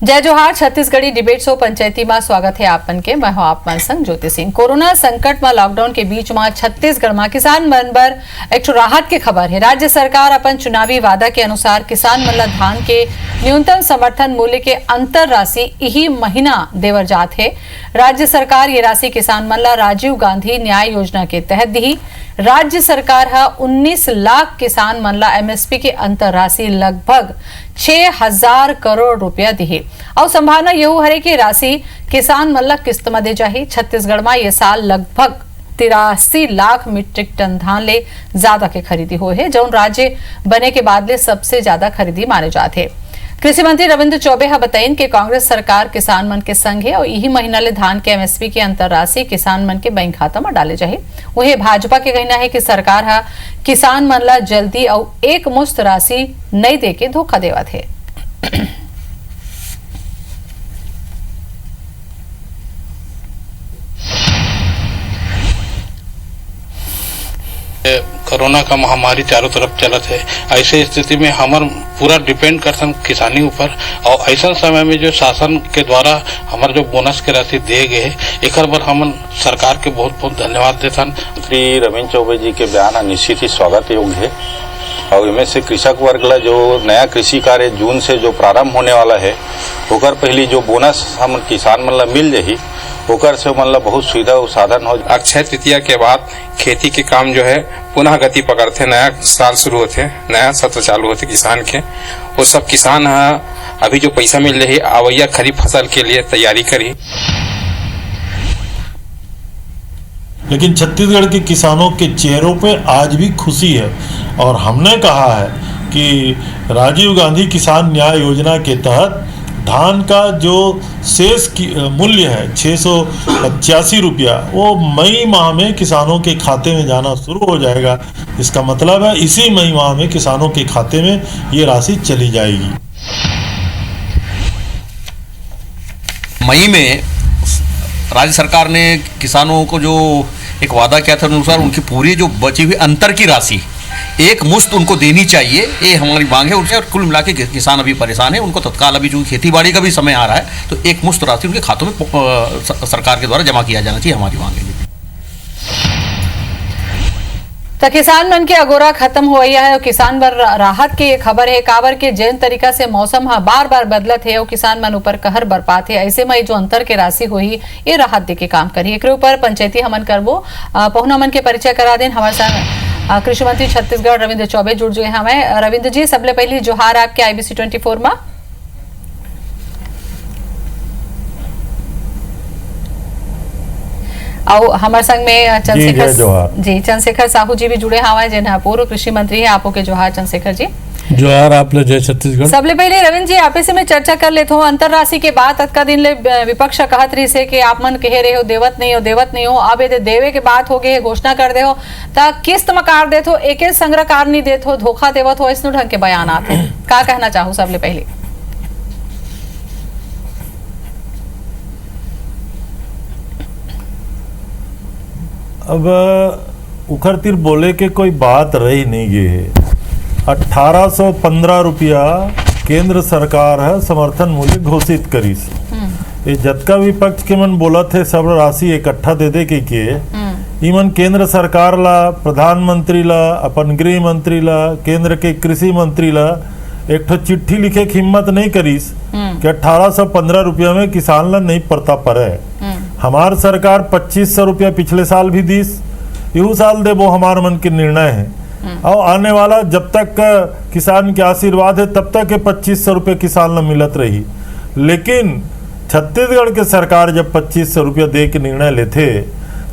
जय जोहार Chhattisgarhi debate show पंचायती में स्वागत है आपन के। मैं हूं आप मन संग ज्योति सिंह। कोरोना संकट में लॉकडाउन के बीच में छत्तीसगढ़ में किसान मन बर एक राहत के खबर है। राज्य सरकार अपन चुनावी वादा के अनुसार किसान मन ला धान के न्यूनतम समर्थन मूल्य के अंतर राशि यही महीना देवर जात है। राज्य सरकार ये राशि किसान मन ला राजीव गांधी न्याय योजना के तहत दी। राज्य सरकार 19 लाख किसान मन ला एमएसपी के अंतर राशि लगभग 6,000 करोड़ रुपया दी और संभावना यह है कि राशि किसान मन ला किस्त में दे जाही। छत्तीसगढ़ में ये साल लगभग 83 लाख मीट्रिक टन धान ले ज्यादा के खरीदी हुए है, जो राज्य बने के बाद ले सबसे ज्यादा खरीदी माने जाते। कृषि मंत्री रविंद्र चौबे बताइन कि कांग्रेस सरकार किसान मन के संग है और यही महीना ले धान के एमएसपी की अंतर राशि किसान मन के बैंक खाता में डाले जाए। वही भाजपा के कहना है कि सरकार किसान मन ला जल्दी और एक मुश्त राशि नहीं दे के धोखा देवत है। कोरोना का महामारी चारों तरफ चलत है। ऐसे स्थिति में हमार पूरा डिपेंड करता किसानी ऊपर और ऐसा समय में जो शासन के द्वारा हमारे जो बोनस के राशि दिए गए एक बार हम सरकार के बहुत बहुत धन्यवाद देता। श्री रविंद्र चौबे जी के बयान निश्चित ही स्वागत योग्य है और इनमें से कृषक वर्ग ला जो नया कृषि कार्य जून से जो प्रारंभ होने वाला है ओकर पहली जो बोनस हम किसान मन ला मिल जाही ओकर से मतलब बहुत सुविधा और साधन हो। अक्षय तृतीया के बाद खेती के काम जो है पुनः गति पकड़ते, नया साल शुरू होते, नया सत्र चालू होते किसान के। वो सब किसान अभी जो पैसा मिल रही आवैया खरीफ फसल के लिए तैयारी करी। लेकिन छत्तीसगढ़ के किसानों के चेहरों पे आज भी खुशी है और हमने कहा है कि राजीव गांधी किसान न्याय योजना के तहत धान का जो शेष मूल्य है 685 रुपया वो मई माह में किसानों के खाते में जाना शुरू हो जाएगा। इसका मतलब है इसी मई माह में किसानों के खाते में ये राशि चली जाएगी। मई में राज्य सरकार ने किसानों को जो एक वादा किया था अनुसार उनकी पूरी जो बची हुई अंतर की राशि एक मुश्त उनको देनी चाहिए, ये हमारी मांग है उनसे। और कुल मिला के किसान अभी परेशान है, उनको तत्काल अभी जो खेती बाड़ी का भी समय आ रहा है तो एक मुश्त राशि उनके खातों में सरकार के द्वारा जमा किया जाना चाहिए, हमारी मांग है। तो किसान मन के अगोरा खत्म हो गया है और किसान बर राहत के खबर है। काबर के जैन तरीका से मौसम बार बार बदलत है और किसान मन ऊपर कहर बरपात है। ऐसे में जो अंतर के राशि हुई ये राहत दे के काम करी। एक ऊपर पंचायती हमन करबो पहुना मन के परिचय करा दें। हमारे संग कृषि मंत्री छत्तीसगढ़ रविंद्र चौबे जुड़ गए हमें। रविंद्र जी, सबले पहली जोहार आपके IBC 24 में। और हमारे संग में चंद्रशेखर साहू जी भी जुड़े हमारे जिन्हें पूर्व कृषि मंत्री है। आपो के जोहार चंद्रशेखर जी। जोहार आप जय छत्तीसगढ़। सबले पहले रविंद्र जी आपे से मैं चर्चा कर लेता हूँ। अंतर राशि के बाद अतका दिन ले विपक्ष कहत रही से कि आप मन कहे रहे हो देवत नहीं हो। अब ये देवे के बात हो गए घोषणा कर दे हो ता किस्त में कार देत हो, एक संग्रह कार नहीं देत हो, धोखा देवत हो, इस ढंग के बयान आते का कहना चाहूँ सबले पहले। अब उखर तिर बोले के कोई बात रही नहीं गई है। 1815 रुपया केंद्र सरकार है समर्थन मूल्य घोषित करी। ये जतका विपक्ष के मन बोला थे सब राशि इकट्ठा दे दे के इमन केंद्र सरकार ला, प्रधानमंत्री ला, अपन गृह मंत्री ला, केंद्र के कृषि मंत्री ला एक ठो चिट्ठी लिखे की हिम्मत नहीं करीस कि 1815 रुपया में किसान ला नहीं पड़ता पड़े। हमार सरकार 2500 रुपया पिछले साल भी दीस, यू साल देबो हमार मन के निर्णय है। और आने वाला जब तक किसान के आशीर्वाद है तब तक 2500 रुपये किसान न मिलत रही। लेकिन छत्तीसगढ़ के सरकार जब 2500 रुपया दे के निर्णय लेते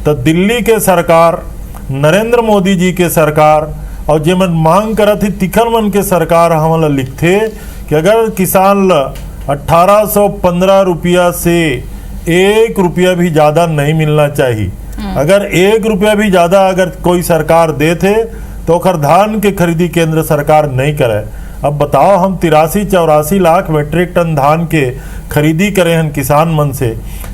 तो दिल्ली के सरकार, नरेंद्र मोदी जी के सरकार और जे मन मांग करत थी तिखन मन के सरकार हमला लिखते कि अगर किसान ला 1815 रुपया से 1 रुपया भी ज्यादा नहीं मिलना चाहिए। अगर 1 रुपया भी ज्यादा अगर कोई सरकार दे थे तो धान के खरीदी केंद्र सरकार नहीं करे। अब बताओ हम 83-84 लाख मीट्रिक टन धान के खरीदी करे हैं किसान मन से।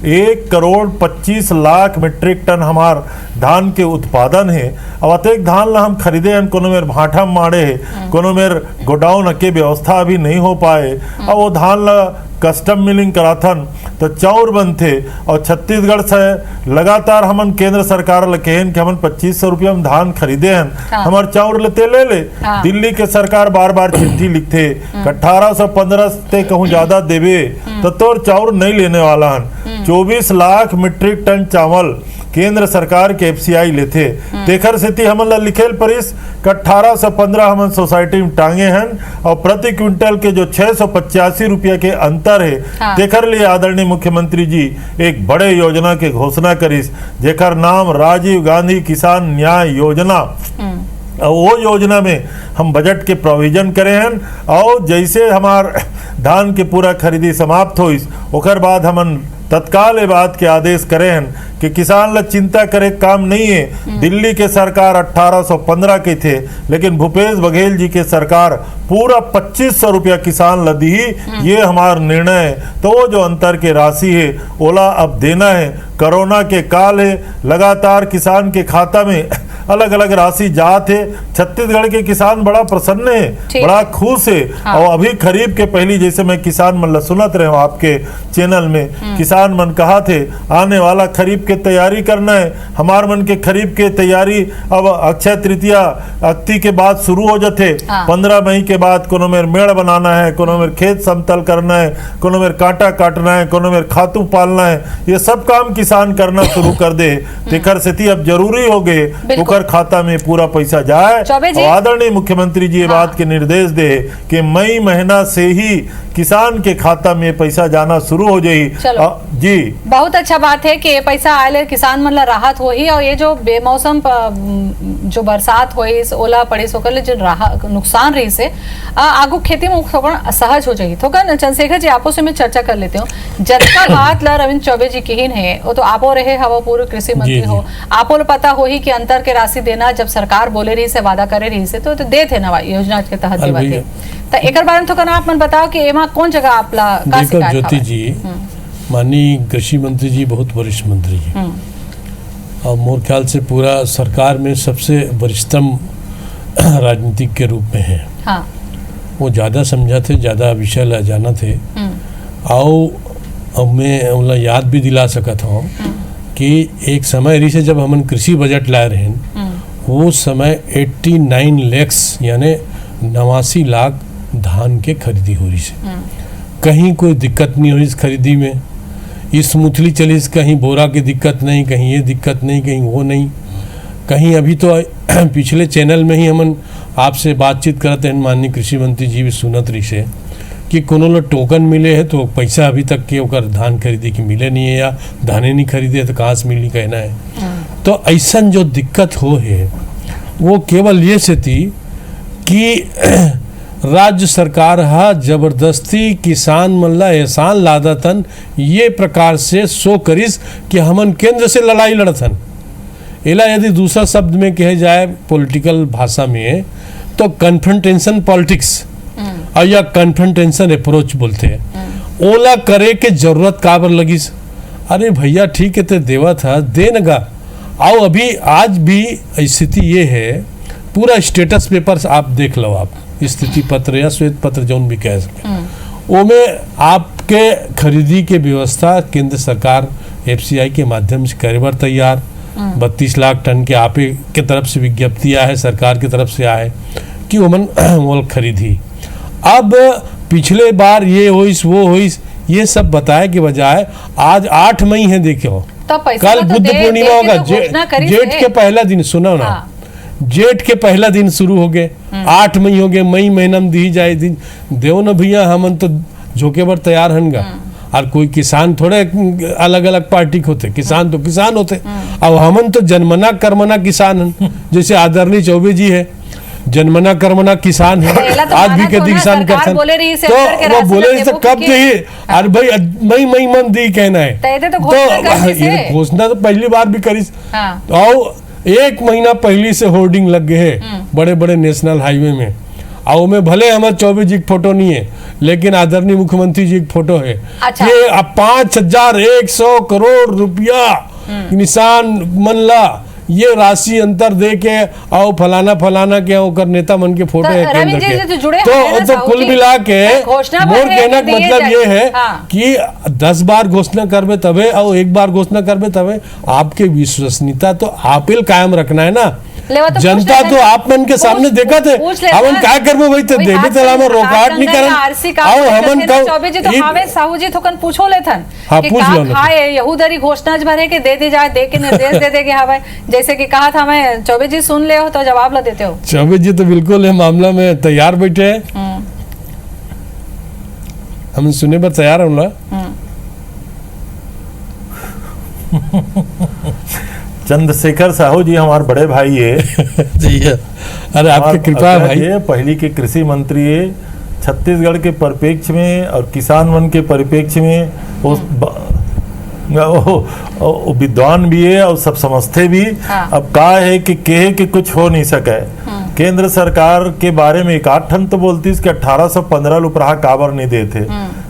1,25 लाख मीट्रिक टन हमार धान के उत्पादन है। अब अतेक धान ला हम खरीदे हैं, कोनो मेर भाटा मारे है, कोनो मेर गोडाउन के व्यवस्था अभी नहीं हो पाए। अब वो धान ला कस्टम मिलिंग कराथन तो चाउर बनथे। और छत्तीसगढ़ से लगातार हमन केंद्र सरकार ल कहेन कि हमन 2500 रुपया में धान खरीदे हन, हमार चाउर लेते ले दिल्ली के सरकार बार बार चिट्ठी लिखते 1815 से कहूँ ज्यादा देवे तो तोर चाउर नहीं लेने वाला हन। 24 लाख मीट्रिक टन चावल केंद्र सरकार के एफसीआई लेथे, तेखर सेती हमन ला लिखेल परिस 1815 हमन सोसाइटी में टांगे हन और प्रति क्विंटल के जो 685 रुपया के अंतर है तेखर लिए आदरणीय मुख्यमंत्री जी एक बड़े योजना के घोषणा करिस जेकर नाम राजीव गांधी किसान न्याय योजना। और वो योजना में हम बजट के प्रोविजन करे हैं और जैसे हमार धान के पूरा खरीदी समाप्त होइस ओकर बाद हमन तत्काल ये बात के आदेश करे हैं कि किसान ला चिंता करे काम नहीं है। दिल्ली के सरकार 1815 के थे लेकिन भूपेश बघेल जी के सरकार पूरा 2500 रुपया किसान ला दी, ये हमारा निर्णय है। तो वो जो अंतर के राशि है ओला अब देना है। कोरोना के काल है, लगातार किसान के खाता में अलग अलग राशि जात है। छत्तीसगढ़ के किसान बड़ा प्रसन्न है, बड़ा खुश है। और अभी खरीफ के पहली जैसे मैं किसान मन ला सुनत रहे हूँ आपके चैनल में, किसान मन कहा थे आने वाला खरीफ के तैयारी करना है। हमार मन के खरीफ के तैयारी अब अक्षय तृतीया अक्ति के बाद शुरू हो जाते। 15 मई के बाद कोनो मेर मेड़ बनाना है, कोनो मेर खेत समतल करना है, कोनो मेर कांटा काटना है, कोनो मेर खातू पालना है, ये सब काम किसान करना शुरू कर दे। तेखर सेती अब जरूरी हो गए ओकर खाता में पूरा पैसा जाए। और आदरणीय मुख्यमंत्री जी ये बात के निर्देश दे कि मई महीना से ही किसान के खाता में पैसा जाना शुरू हो जाए। जी बहुत अच्छा बात है कि ये पैसा आए किसान मन ला राहत हो ही। और ये जो बेमौसम जो बरसात होई ओला पड़ी ओकर जो नुकसान रही से आगू खेती में थोड़ा सहज हो जाए। थोड़ा चंद्रशेखर जी आपो से मैं चर्चा कर लेते हूँ। जतका बात ला रविंद्र चौबे जी की है वो तो आपो रहे हवा पूर्व कृषि मंत्री हो, आपो पता हो ही कि अंतर के राशि देना जब सरकार बोले रही से वादा करे रही से तो दे थे ना योजना के तहत देवा तो एक बारे में तो करना आप मन बताओ कि एमा कौन जगह आप ला का शिकायत ज्योति जी माननीय कृषि मंत्री जी बहुत वरिष्ठ मंत्री जी और मोर ख्याल से पूरा सरकार में सबसे वरिष्ठतम राजनीतिक के रूप में है। हाँ। वो ज़्यादा समझा थे, ज़्यादा विषय ला जाना थे। आओ अब मैं याद भी दिला सकता हूँ कि एक समय रही से जब हमन कृषि बजट लाए रहे वो समय 89 लैक्स यानी 89 लाख धान के खरीदी हो रही से। कहीं कोई दिक्कत नहीं हो रही इस खरीदी में, स्मूथली चली, कहीं बोरा की दिक्कत नहीं, कहीं ये दिक्कत नहीं, कहीं वो नहीं, कहीं अभी तो पिछले चैनल में ही हमन आपसे बातचीत करते हैं माननीय कृषि मंत्री जी भी सुनत रही से कि कोनो लो टोकन मिले है तो पैसा अभी तक के ओकर धान खरीदी की मिले नहीं है या धाने नहीं खरीदे तो कहाँ से मिली कहना है। तो ऐसा जो दिक्कत हो है वो केवल ये से थी कि राज्य सरकार हा जबरदस्ती किसान मन ला एहसान लादतन ये प्रकार से सो करिस कि हमन केंद्र से लड़ाई लड़तन। इला यदि दूसरा शब्द में कहे जाए पॉलिटिकल भाषा में तो कन्फ्रंटेशन पॉलिटिक्स और या कन्फ्रंटेशन अप्रोच बोलते हैं। ओला करे के जरूरत काबर लगिस। अरे भैया ठीक है तो देवा था देनगा। आओ अभी आज भी स्थिति ये है, पूरा स्टेटस पेपर आप देख लो, आप स्थिति पत्र या श्वेत पत्र जौन भी कह सके वो में आपके खरीदी के व्यवस्था केंद्र सरकार एफसीआई के माध्यम से करे बार तैयार। 32 लाख टन के आप के तरफ से विज्ञप्ति आया है, सरकार की तरफ से आए कि वमन मोल खरीदी। अब पिछले बार ये होइस वो होइस ये सब बताए के बजाय आज 8 मई है, देखो कल बुद्ध पूर्णिमा होगा, जेठ के पहला दिन, सुनो ना जेठ के पहला दिन शुरू हो गए, 8 मई हो गए, मई महीना में दी जाए दिन देव न भैया हमन तो झोंके पर तैयार हनगा। और कोई किसान थोड़े अलग अलग पार्टी के होते, किसान तो किसान होते। अब हमन तो जन्मना कर्मना किसान हन, जैसे आदरणीय चौबे जी है जन्मना कर्मना किसान है, आज भी कभी किसान करते तो वो बोले रही कब चाहिए। अरे भाई मई मन दी कहना है तो घोषणा तो पहली बार भी करी। और 1 महीना पहले से होर्डिंग लग गए है बड़े बड़े नेशनल हाईवे में। और में भले हमारे चौबे जी की फोटो नहीं है लेकिन आदरणीय मुख्यमंत्री जी की फोटो है। ये 5100 करोड़ रुपया किसान मन ला ये राशि अंतर दे के आओ फलाना फलाना के ओकर नेता मन के फोटो तो है केंद्र रविंद्र जी के तो जुड़े हैं ना तो साहू कुल जी। मिला के घोषणा मोर पत्र है कहना कि का दिए मतलब ये जाए। है हाँ। कि 10 बार घोषणा करबे तबे और एक बार घोषणा करबे तबे आपके विश्वसनीयता तो आप ही कायम रखना है ना। लेवा तो जनता पूछ तो लेते आप मन के सामने देखा थे पूछ लेते हमन हैं। क्या करबो भाई तो वही देखे हाथ तला में संग- रोकाट हाथ नहीं संग करन आरसी का आओ करते हमन थे का ना, चौबे जी तो हावे साहू जी थोकन पूछो लेथन हाँ, कि पूछ का लो ना। खाए यहूदरी घोषणा भरे के दे दी जाए, दे के निर्देश दे देगे हवे, जैसे कि कहा था मैं चौबे जी सुन ले हो तो जवाब ला देते हो। चौबे जी तो बिल्कुल है मामला में तैयार बैठे हैं हम सुने पर तैयार हम लोग चंद्रशेखर साहू जी हमारे बड़े भाई है जी है। अरे आपकी कृपा है भाई। ये पहली के कृषि मंत्री है छत्तीसगढ़ के परिप्रेक्ष्य में और किसान मन के परिप्रेक्ष्य में वो विद्वान भी है और सब समझते भी। हाँ। अब का है कि कहे कि कुछ हो नहीं सके। केंद्र सरकार के बारे में एक आठ ठन तो बोलती कि 1815 रुपया काबर नहीं देते,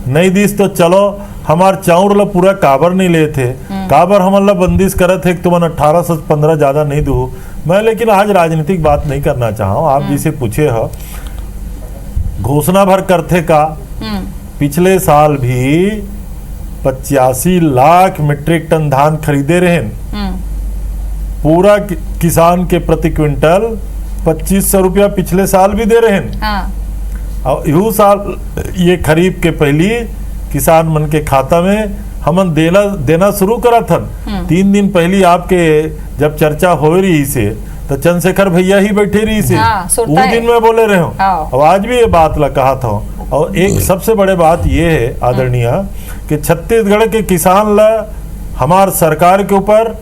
नहीं दीस तो चलो हमार चाउर ला पूरा काबर नहीं लेते, काबर हमन ला बंदिश करत है कि तुमन 1815 ज्यादा नहीं दू। मैं लेकिन आज राजनीतिक बात नहीं करना चाहूँ। आप जिसे पूछे हो घोषणा भर करते का, पिछले साल भी 85 लाख मीट्रिक टन धान खरीदे रहे, पूरा किसान के प्रति क्विंटल 2500 रुपया पिछले साल भी दे रहे हैं। हाँ। और यू साल ये खरीफ के पहली किसान मन के खाता में हमन देना शुरू करा था। 3 दिन पहली आपके जब चर्चा हो रही से तो चंद्रशेखर भैया ही बैठे रही से हाँ, सुनता वो है। दिन में बोले रहे हो। हाँ। और आज भी ये बात ला कहा था। और एक सबसे बड़े बात ये है आदरणीय कि छत्तीसगढ़ के किसान ला हमार सरकार के ऊपर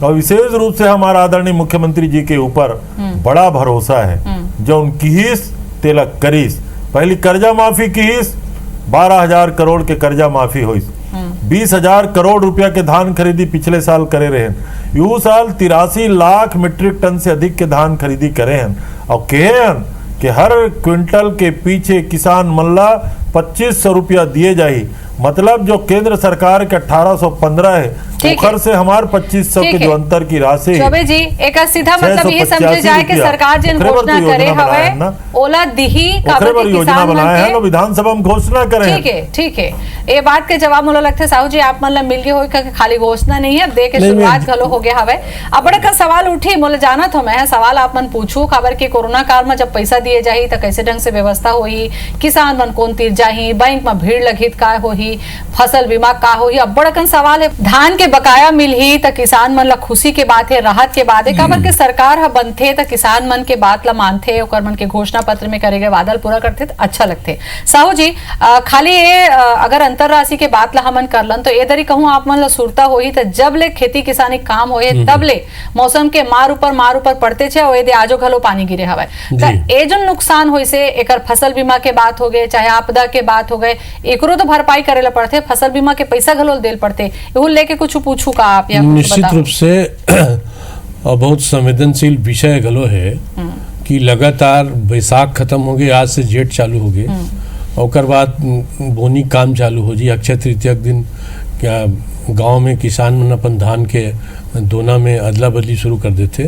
और विशेष रूप से हमारे आदरणीय मुख्यमंत्री जी के ऊपर बड़ा भरोसा है। जो उनकी हिस तिलक करीस, पहली कर्जा माफी की हिस 12,000 करोड़ के कर्जा माफी हुई, 20,000 करोड़ रुपया के धान खरीदी पिछले साल करे रहे, यू साल 83 लाख मीट्रिक टन से अधिक के धान खरीदी करे हैं। और कहे कि हर क्विंटल के पीछे किसान मल्ला 2500 रुपया दिए जाही। मतलब जो केंद्र सरकार के 1815 है उखर से हमार 2500 के जो अंतर की राशि चौबे जी एक सीधा मतलब ये समझे जाए कि सरकार जिन घोषणा करे हवे ओला दिही काबर के योजना किसान बनाया है मन ना विधानसभा में घोषणा करे। ठीक है ये बात के जवाब मोला लगते साहू जी आप मतलब मिल गए हो कि खाली घोषणा नहीं है, दे के शुरुआत घलो हो गया हवे। अब बड़ा का सवाल उठी मोला जाना तो मैं सवाल आप मन पूछू खबर के कोरोना काल में जब पैसा दिए जाही तो कैसे ढंग से व्यवस्था होही, किसान मन कौन तीर जाही, बैंक में भीड़ लगित का होही, फसल बीमा का होही। अब बड़ा सवाल है धान के बकाया मिलही तो किसान मन ला खुशी के बात है, राहत के बात है, काबर के सरकार ह बनथे तो किसान मन के बात ला मानथे, ओकर मन के घोषणा पत्र में करे गए वादा पूरा करथे तो अच्छा लगथे। साहू जी खाली ये अगर अंतर राशि के बात ला हमन करलन तो ए दरी कहूं आप मन ला सुरता होही तो जब ले खेती किसानी काम होए तब ले मौसम के मार ऊपर पड़ते छे और ये आजो घलो पानी गिरे हवे तो ए जो नुकसान होई से एकर फसल बीमा के बात हो गए चाहे आपदा के बात हो गए एकरो तो भरपाई करेला पड़थे, फसल बीमा के पैसा घलो देल पड़ते, एहू लेके कुछ पूछू का आप या निश्चित रूप से और बहुत संवेदनशील विषय घलो है कि लगातार बैसाख खत्म हो गए, आज से जेठ चालू हो गए और बाद बोनी काम चालू हो जी। अक्षय तृतीया के दिन क्या गांव में किसान मन अपन धान के दोना में अदला बदली शुरू कर देते,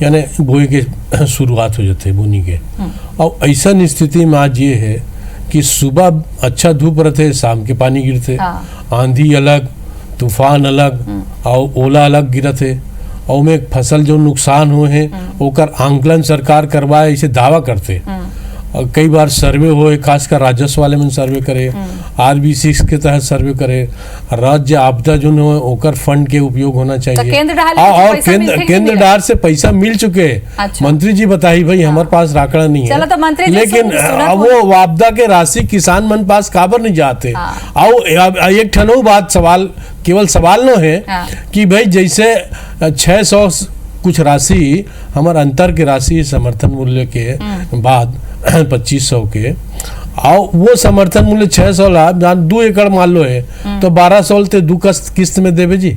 यानी बोई के शुरुआत हो जाते बोनी के। और ऐसा स्थिति में आज ये है कि सुबह अच्छा धूप रहते, शाम के पानी गिरते, आंधी अलग, तूफान अलग और ओला अलग गिरत है और में फसल जो नुकसान हुए हैं ओकर आंकलन सरकार करवाए इसे दावा करते। और कई बार सर्वे होए, खासकर राजस्व वाले में सर्वे करे, RB6 के तहत सर्वे करे, राज्य आपदा जो है ओकर फंड के उपयोग होना चाहिए। और केंद्र डार से पैसा मिल चुके हैं। अच्छा। मंत्री जी बताई भाई हमारे पास राकड़ा नहीं है तो लेकिन वो आपदा के राशि किसान मन पास काबर नहीं जाते। और एक ठनो बात सवाल केवल सवाल न है कि भाई जैसे 600 कुछ राशि हमारे अंतर के राशि समर्थन मूल्य के बाद 2500 के और वो समर्थन मूल्य 600 लाभ जहाँ 2 एकड़ मान लो है तो 1200 ते 2 किस्त में देवे जी,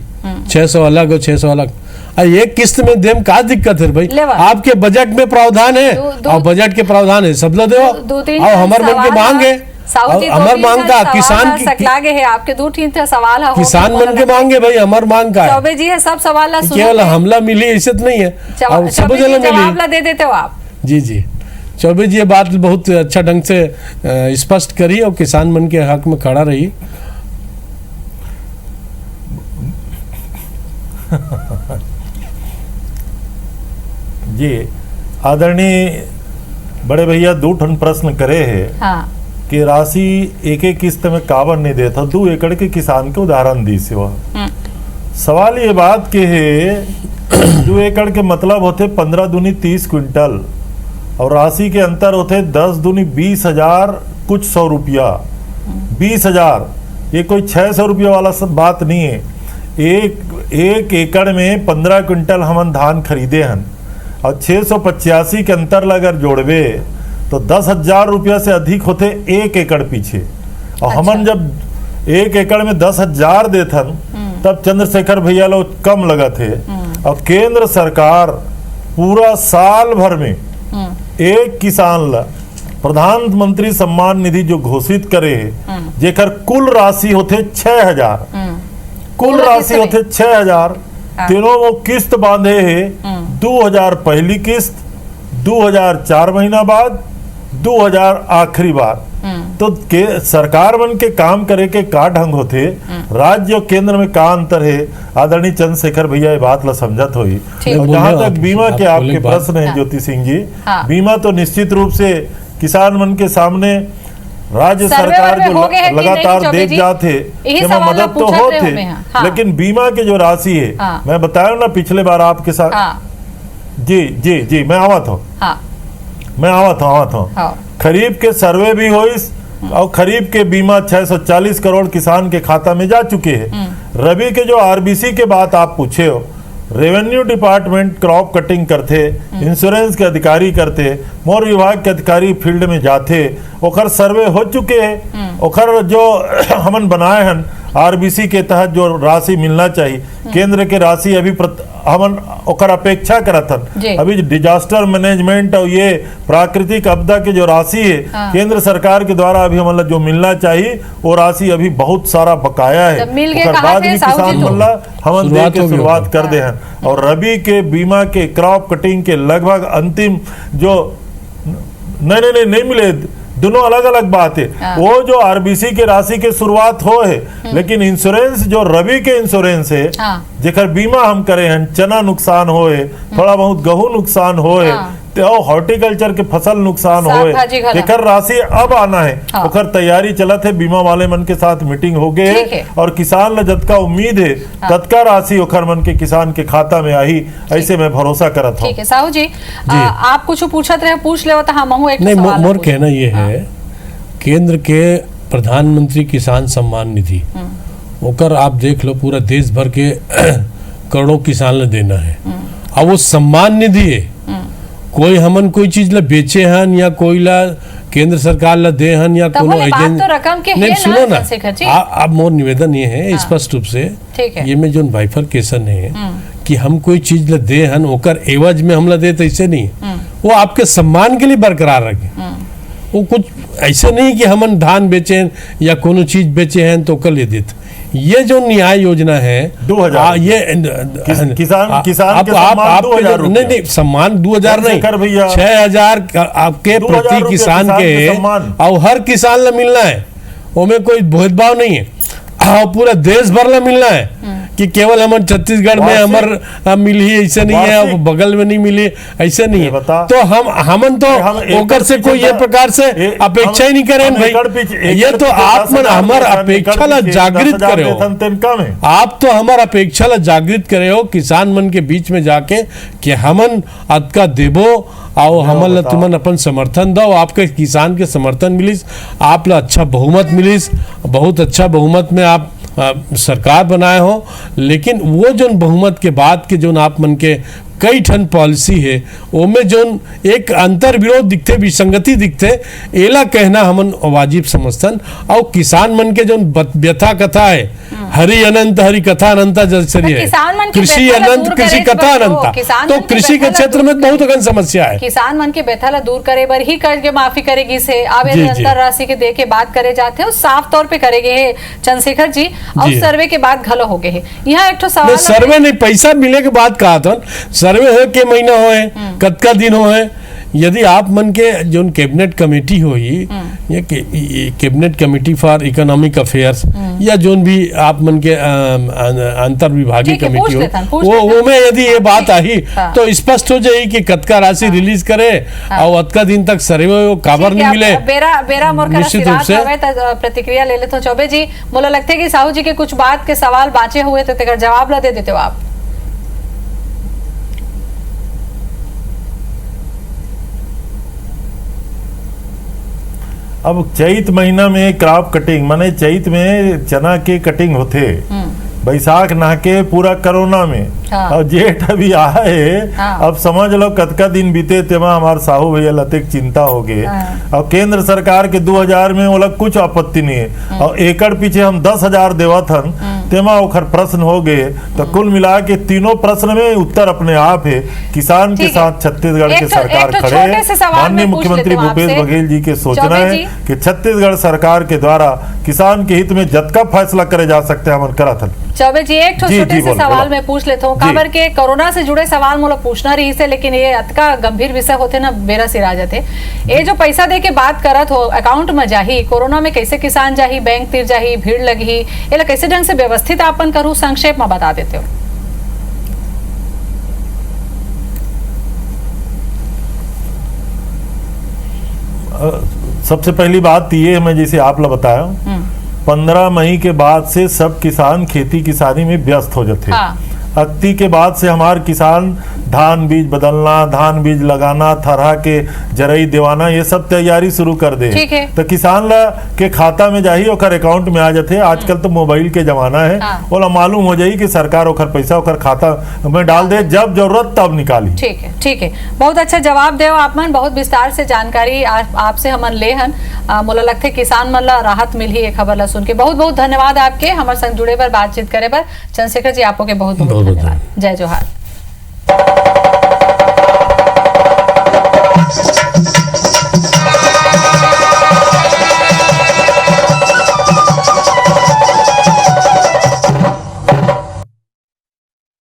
600 अलग और 600 अलग। एक किस्त में देम का दिक्कत है भाई, आपके बजट में प्रावधान है और बजट के प्रावधान है सब लो दो और हमारे मन के मांग है साहू जी अमर मांग का किसान की सकलागे है आपके दो ठीक सवाल है किसान मन के मांगे भाई अमर मांग का चौबे जी है सब सवाल केवल हमला मिली ऐसे तो नहीं है अब सब जगह जवाब मिली दे देते हो आप। जी चौबे जी ये बात बहुत अच्छा ढंग से स्पष्ट करी और किसान मन के हक में खड़ा रही। जी आदरणीय बड़े भैया दो ठन प्रश्न करे है हाँ। कि राशि एक एक किस्त में काबर नहीं देता 2 एकड़ के किसान के उदाहरण दी सेवा। सवाल ये बात के है 2 एकड़ के मतलब होते 15 दूनी 30 क्विंटल और राशि के अंतर होते 10 दूनी 20,000 कुछ 100 रुपया 20,000 ये कोई 600 रुपया वाला सब बात नहीं है। एक एकड़ में 15 क्विंटल हमन धान खरीदे हन और 685 के अंतर अगर जोड़बे तो 10,000 रुपया से अधिक होते 1 एकड़ पीछे और हमन जब 1 एकड़ में 10,000 देथन तब चंद्रशेखर भैया लोग कम लगा थे और केंद्र सरकार पूरा साल भर में एक किसान ला प्रधानमंत्री सम्मान निधि जो घोषित करे है जेकर कुल राशि होते 6,000 कुल राशि होते 6,000 तीनों वो किस्त बांधे है 2,000 पहली किस्त 2,000 4 महीना बाद 2,000 आखिरी बार। तो सरकार मन के काम करे के का ढंग होते राज्य और केंद्र में का अंतर है आदरणीय चंद्रशेखर भैया ये बात ला समझत हुई। और जहाँ तक बीमा के आपके प्रश्न है ज्योति सिंह जी बीमा तो निश्चित रूप से किसान मन के सामने राज्य सरकार जो लगातार देख जाते कि मदद तो होते लेकिन बीमा के जो राशि है मैं बताया ना पिछले बार आपके साथ जी मैं आवत हूँ खरीफ के सर्वे भी हुई और खरीफ के बीमा 640 करोड़ किसान के खाता में जा चुके हैं। रबी के जो आरबीसी के बात आप पूछे हो रेवेन्यू डिपार्टमेंट क्रॉप कटिंग करते इंश्योरेंस के अधिकारी करते मोर विभाग के अधिकारी फील्ड में जाते ओखर सर्वे हो चुके हैं ओखर जो हमन बनाए हैं आरबीसी के तहत जो राशि मिलना चाहिए केंद्र के राशि अभी हमन ओकर अपेक्षा करथन अभी डिजास्टर मैनेजमेंट और ये प्राकृतिक आपदा के जो राशि है केंद्र सरकार के द्वारा अभी हमन जो मिलना चाहिए वो राशि अभी बहुत सारा बकाया है ओकर बाद भी किसान मन हमन दे के शुरुआत कर दे हैं और रबी के बीमा के क्रॉप कटिंग के लगभग अंतिम जो नहीं मिले दोनों अलग अलग बात है। वो जो आरबीसी के राशि के शुरुआत हो है लेकिन इंश्योरेंस जो रबी के इंश्योरेंस है जेकर बीमा हम करे हैं चना नुकसान हो है थोड़ा बहुत गेहूं नुकसान हो है तो हॉर्टिकल्चर के फसल नुकसान हो है जेकर राशि अब आना है ओकर तैयारी चलत है बीमा वाले मन के साथ मीटिंग हो गए है और किसान ला जतका उम्मीद है तत्का राशि ओकर मन के किसान के खाता में आई ऐसे मैं भरोसा करत हूँ। ठीक है साहू जी आप कुछ पूछत रहे पूछ ले नहीं मोर कहना ये है केंद्र के प्रधानमंत्री किसान सम्मान निधि ओकर आप देख लो पूरा देश भर के करोड़ों किसान ला देना है अब वो सम्मान निधि है कोई हमन कोई चीज ला बेचे हन या कोई ला केंद्र सरकार ला दे हन या कोनो एजेंट नहीं सुनो ना अब मोर निवेदन ये है स्पष्ट रूप से ये में जो बाइफरकेशन है कि हम कोई चीज ला दे हन ओकर एवज में हमला दे ऐसे नहीं वो आपके सम्मान के लिए बरकरार रखे वो कुछ ऐसे नहीं कि हमन धान बेचे हैं या कोनो चीज बेचे हैं तो कर ले देते ये जो न्याय योजना है 2000 ये किसान के सम्मान 2000 नहीं सम्मान 2000 नहीं 6,000 आपके प्रति किसान के और हर किसान ला मिलना है उसमें कोई भेदभाव नहीं है पूरा देश भर ला मिलना है कि केवल हमन छत्तीसगढ़ में हमर मिली ऐसे नहीं है बगल में नहीं मिली ऐसे नहीं है तो हमन तो ओकर से कोई ये प्रकार से अपेक्षा ही नहीं करें भाई ये तो आप मन हमार अपेक्षा ला जागृत करे हो आप तो हमार अपेक्षा ला जागृत करे हो किसान मन के बीच में जाके कि हमन अतका देबो आओ हमन ला तुमन अपन समर्थन दो आपके किसान के समर्थन मिलिस आप ला अच्छा बहुमत मिलिस बहुत अच्छा बहुमत में आप सरकार बनाए हो लेकिन वो जो बहुमत के बाद के जो आप मन के कई ठन पॉलिसी है ओमे जो एक अंतर विरोध दिखते विसंगति दिखते एला कहना हमन वाजिब समझतन और किसान मन के जो व्यथा कथा है हरि अनंत हरि कथा अनंता जलचरी है, किसान मन की कृषि व्यथा ला अनंत दूर कृषि करे इस कथा बात को, अनंता। किसान तो मन की कृषि के व्यथा ला क्षेत्र में बहुत अगन समस्या है। किसान मन के व्यथा ला दूर करे बर ही कर्ज के माफी करेगी से आवे जी, निरंतर राशि के दे के बात करे जाते हैं, साफ तौर पे करेगे है चंद्रशेखर जी। और जी। सर्वे के बाद घलो हो गए है। यहाँ एक सवाल नहीं, सर्वे नहीं, पैसा मिले के बाद कहा था सर्वे हो के महीना हो है, कतका दिन हो है। यदि आप मन के जो कैबिनेट कमेटी हो ये cabinet committee for economic affairs या जो भी आप मन के अंतर विभागीय ठीक है, कमेटी पूछ लेता हूं, पूछ हो लेता वो में यदि ये बात आई हाँ। तो स्पष्ट हो जाएगी कि कतका राशि रिलीज करे और अतका दिन तक सर्वे हो काबर नहीं मिले। बेरा मोर निश्चित रूप से प्रतिक्रिया ले लेते हो चौबे जी। मोला लगता है कि साहू जी के कुछ बात के सवाल बाँचे हुए थे, तेकर जवाब ला दे देते हो आप। अब चैत महीना में क्रॉप कटिंग माने चैत में चना के कटिंग होते, बैसाख नहा के पूरा कोरोना में हाँ। और जेठ अभी आया है। हाँ। अब समझ लो कतका दिन बीते तेमा हमारे साहू भैया लतिक चिंता हो गए। हाँ। और केंद्र सरकार के 2000 में वो कुछ आपत्ति नहीं है और एकड़ पीछे हम 10,000 देवत हन तेमा ओखर प्रश्न हो गए। तो कुल मिला के तीनों प्रश्न में उत्तर अपने आप है। किसान के ठीक है। साथ छत्तीसगढ़ के सरकार खड़े छोटे है। से सवाल माननीय मैं पूछ मुख्यमंत्री लेती हूँ भूपेश आपसे। बघेल जी के सोचना चौबे है जी। कि छत्तीसगढ़ सरकार के द्वारा किसान के हित में जतका फैसला करे जा सकते हैं हम करत हन। चौबे जी एक जी, छोटे जी, से बोलो, सवाल बोलो। मैं पूछ लेता हूँ। जी। काबर के कोरोना से जुड़े सवाल मोला पूछना रही से, लेकिन ये अतका गंभीर विषय होते ना बेरा सिरा जाते। ये जो पैसा दे के बात करत हो अकाउंट में जाही, कोरोना में कैसे किसान जाही, बैंक तिर जाही, भीड़ लगी, ये कैसे ढंग से व्यवस्थित आपन करूँ, संक्षेप में बता देते हो। सबसे पहली बात ये है, मैं जैसे आप लोग बताया 15 मई के बाद से सब किसान खेती किसानी में व्यस्त हो जाते। हाँ। अक्ति के बाद से हमारे किसान धान बीज बदलना, धान बीज लगाना, थरहा के जरई देवाना, ये सब तैयारी शुरू कर दे। ठीक है। तो किसान ला के खाता में जाही ओकर अकाउंट में आ जाते। आजकल तो मोबाइल के जमाना है। हाँ। ओला मालूम हो जाई कि सरकार ओकर पैसा ओकर खाता में डाल दे, जब जरूरत तब निकाली। ठीक है, ठीक है, बहुत अच्छा जवाब दे आप मन, बहुत विस्तार से जानकारी आपसे हमन ले हन। मोला लगते किसान मन ला राहत मिली ये खबर ला सुन के। बहुत बहुत धन्यवाद आपके हमारे संग जुड़े पर, बातचीत करे पर। चंद्रशेखर जी आपको के बहुत बहुत धन्यवाद। जय जोहार।